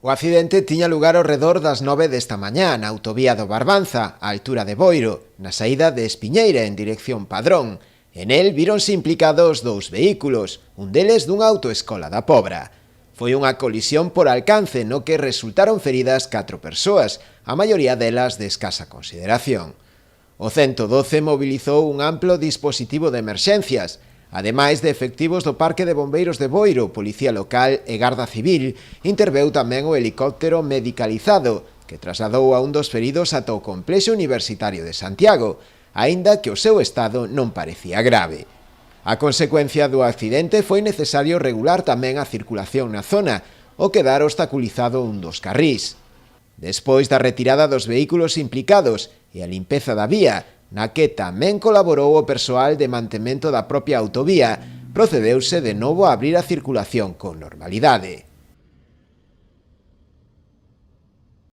O accidente tiña lugar ao redor das 9 desta mañá na autovía do Barbanza, á altura de Boiro, na saída de Espiñeira en dirección Padrón. En el víronse implicados dous vehículos, un deles dunha autoescola da Pobra. Foi unha colisión por alcance no que resultaron feridas 4 persoas, a maioría delas de escasa consideración. O 112 mobilizou un amplo dispositivo de emerxencias, ademais de efectivos do Parque de Bombeiros de Boiro, Policía Local e Garda Civil. Interveu tamén o helicóptero medicalizado, que trasladou a un dos feridos ata o Complexo Universitario de Santiago, aínda que o seu estado non parecía grave. A consecuencia do accidente foi necesario regular tamén a circulación na zona, o quedar obstaculizado un dos carrís. Despois da retirada dos vehículos implicados e a limpeza da vía, na que tamén colaborou o persoal de mantemento da propia autovía, procedeuse de novo a abrir a circulación con normalidade.